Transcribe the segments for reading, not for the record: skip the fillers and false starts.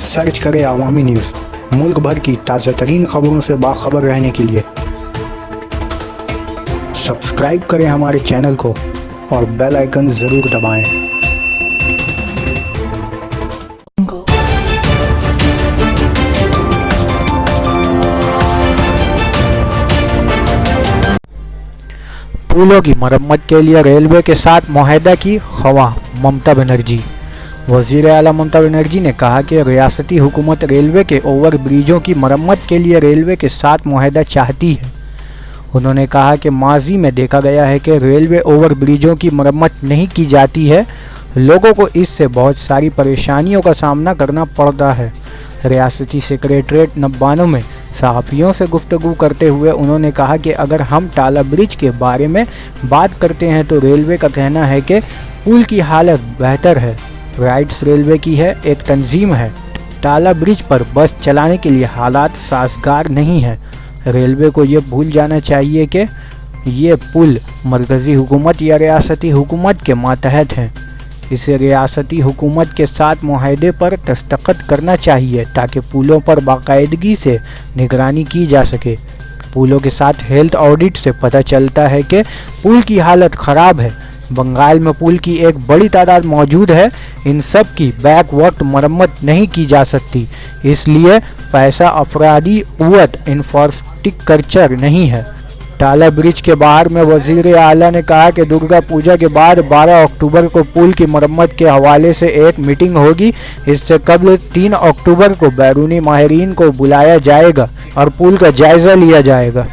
Search करें अवामी news. मुल्क भर की ताज़ा तरीन खबरों से बाखबर रहने के लिए सब्सक्राइब करें हमारे चैनल को और बेल आइकन ज़रूर दबाएं। पुलों की मरम्मत के लिए रेलवे के साथ मुआहदा की ख्वाह ममता बनर्जी। वज़ीर आला ममता बनर्जी ने कहा कि रियासती हुकूमत रेलवे के ओवर ब्रिजों की मरम्मत के लिए रेलवे के साथ मुआहदा चाहती है। उन्होंने कहा कि माजी में देखा गया है कि रेलवे ओवर ब्रिजों की मरम्मत नहीं की जाती है, लोगों को इससे बहुत सारी परेशानियों का सामना करना पड़ता है। रियासती सेक्रेटरीट नब्बानों में सहाफ़ियों से गुफ्तगू करते हुए उन्होंने कहा कि अगर हम टाला ब्रिज के बारे में बात करते हैं तो रेलवे का कहना है कि पुल की हालत बेहतर है। राइट्स रेलवे की है, एक तंजीम है। टाला ब्रिज पर बस चलाने के लिए हालात साजगार नहीं है। रेलवे को ये भूल जाना चाहिए कि ये पुल मरकज़ी हुकूमत या रियासती हुकूमत के मातहत हैं। इसे रियासती हुकूमत के साथ मुआहदे पर दस्तखत करना चाहिए ताकि पुलों पर बाकायदगी से निगरानी की जा सके। पुलों के साथ हेल्थ ऑडिट से पता चलता है कि पुल की हालत ख़राब है। बंगाल में पुल की एक बड़ी तादाद मौजूद है। इन सब की बैक वक्त मरम्मत नहीं की जा सकती, इसलिए पैसा अफरादी क़ुव्वत इंफ्रास्ट्रक्चर नहीं है। टाला ब्रिज के बाहर में वज़ीर आला ने कहा कि दुर्गा पूजा के बाद 12 अक्टूबर को पुल की मरम्मत के हवाले से एक मीटिंग होगी। इससे कबल 3 अक्टूबर को बैरूनी माहिरीन को बुलाया जाएगा और पुल का जायज़ा लिया जाएगा।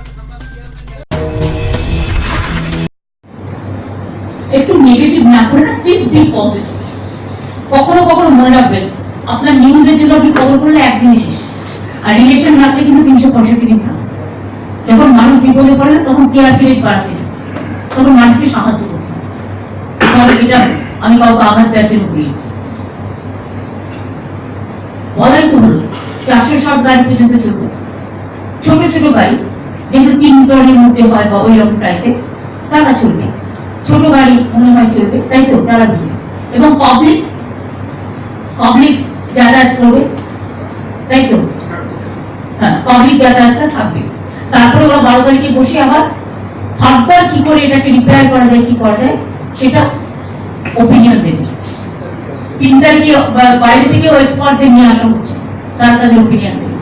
একটু নেগেটিভ না করে না, প্লিজ বি পজিটিভ। কখনো কখনো মনে রাখবেন আপনার নিউজের জন্য আপনি খবর করলে একদিনই শেষ, আর রিলেশন রাখলে কিন্তু 365 দিন থাকে। যখন মানুষ বিপদে পড়ে না তখন কেয়ার ক্রেডিট বাড়াতে হয়, তখন মানুষকে সাহায্য করতে হয়। তাহলে এটা আমি কাউকে আঘাত দেওয়ার জন্য বলি বলাই তো হলো 460 গাড়ি পর্যন্ত চলবে। ছোট ছোট গাড়ি যেগুলো 3 টনের মধ্যে হয় বা ওই রকম টাইপের তারা চলবে। ছোট গাড়ি মনে হয় চলবে, তাই তো তারা দিবে। এবং পাবলিক যাতায়াত করবে, তাই তো, হ্যাঁ পাবলিক যাতায়াতটা থাকবে। তারপরে ওরা 12 তারিখে বসে আবার ফার্দার কি করে এটাকে রিপেয়ার করা যায়, কি করা যায় সেটা ওপিনিয়ন দেবে। 3 তারিখে বাইরে থেকে এক্সপার্টদের নিয়ে আসা হচ্ছে, তারা তাদের ওপিনিয়ন দেবে।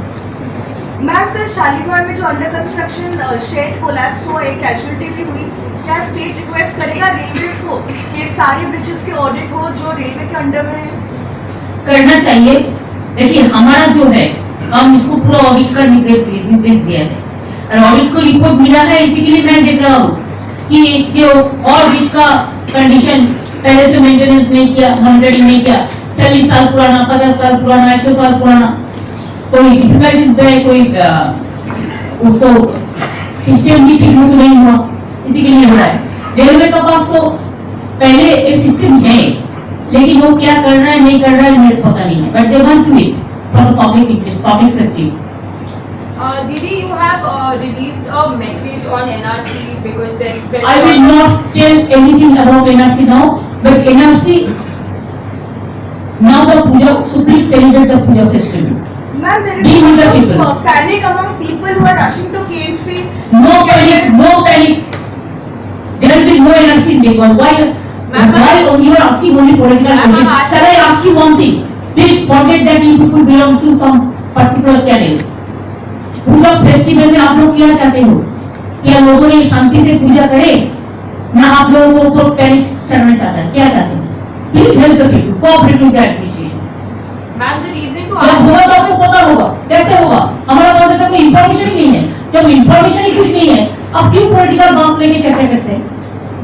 मैम कल शालीमार में जो अंडर कंस्ट्रक्शन शेड कोलैप्स हुआ, एक कैजुअलिटी भी हुई, क्या स्टेट रिक्वेस्ट करेगा रेलवेज को कि सारे ब्रिजेस के ऑडिट हो जो रेलवे के अंडर में है? करना चाहिए। देखिए हमारा जो है हम इसको पूरा ऑडिट का निर्देश दिया है और ऑडिट को रिपोर्ट मिला है। इसीलिए मैं देख रहा हूँ कि जो और जिसका कंडीशन पहले से मेंटेनेंस नहीं किया, मॉनिटरिंग नहीं किया, 40 साल पुराना, 50 साल पुराना, 100 साल पुराना, कोई डिफिकल्टीज है, कोई उसको सिस्टम भी ठीक नहीं हुआ, इसी के लिए हो रहा है। रेलवे का पास तो पहले एक सिस्टम है, लेकिन वो क्या कर रहा है नहीं कर रहा है मुझे पता नहीं है, but they want to it for the public interest, public safety. Didi, you have released a message on NRC because there. I will not tell anything about NRC now, but NRC now the puja, so please celebrate the puja festival. Ma'am, there Be with the is people. panic among people who are rushing to KMC. No panic, no panic. There will be no NRC in Bengal. Why you are asking only political questions? Shall I ask you one thing? Please forget that you people belong to some particular channels. Puja festival में आप लोग क्या चाहते हो? क्या लोगों ने शांति से पूजा करे, ना आप लोगों को ऊपर पैनिक चढ़ना चाहता है? क्या चाहते हैं? Please help the people, cooperate with the administration. Ma'am, the reason to जब होगा तो आपको पता होगा। कैसे होगा? हमारा पास ऐसा कोई इंफॉर्मेशन ही नहीं है। जब इंफॉर्मेशन ही कुछ नहीं है, आप क्यों पॉलिटिकल बात लेके चर्चा करते हैं?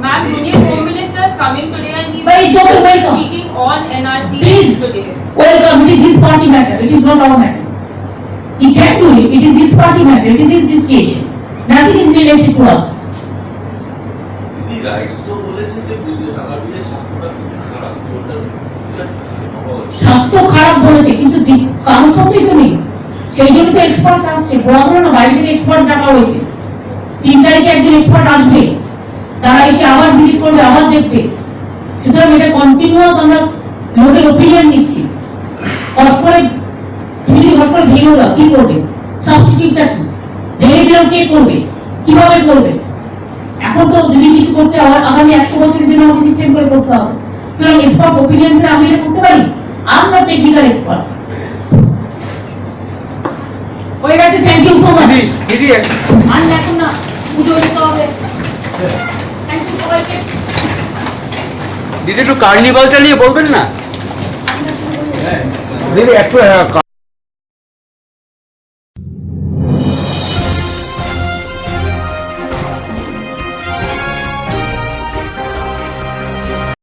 Ma'am, Union Home Minister is coming today and he But it's okay, welcome. speaking on NRC Please, today. welcome. It is his party matter. It is not our matter. He can do it. It is his party matter. It is his discretion. Nothing is related to us. স্বাস্থ্য খারাপ বলেছে, কিন্তু কাগজপত্রই তো নেই। সেই জন্য তো expert আসছে, বড় বড় না, বাইরে থেকে এক্সপার্ট ডাকা হয়েছে। 3 তারিখে একজন এক্সপার্ট আসবে, তারা এসে আবার ভিজিট করবে, আবার দেখবে। সুতরাং এটা কন্টিনিউয়াস আমরা লোকের ওপিনিয়ন নিচ্ছি। কর্পোরেট করে ভেঙে দাও, কি করবে? সাবস্টিটিউটটা কি? ভেঙে দিলাম, কে করবে, কিভাবে করবে? এখন তো যদি কিছু করতে হয় আগামী 100 বছরের জন্য আমাকে সিস্টেম করে করতে হবে। সুতরাং এক্সপার্ট ওপিনিয়ন্স আমি এটা করতে পারি, I am not technical expert. হয়ে গেছে, থ্যাংক ইউ সো মাচ। দিদি আর এখন না, পুজো দিতে হবে। থ্যাংক ইউ সবাইকে। দিদি একটু কার্নিভালটা নিয়ে বলবেন না দিদি একটু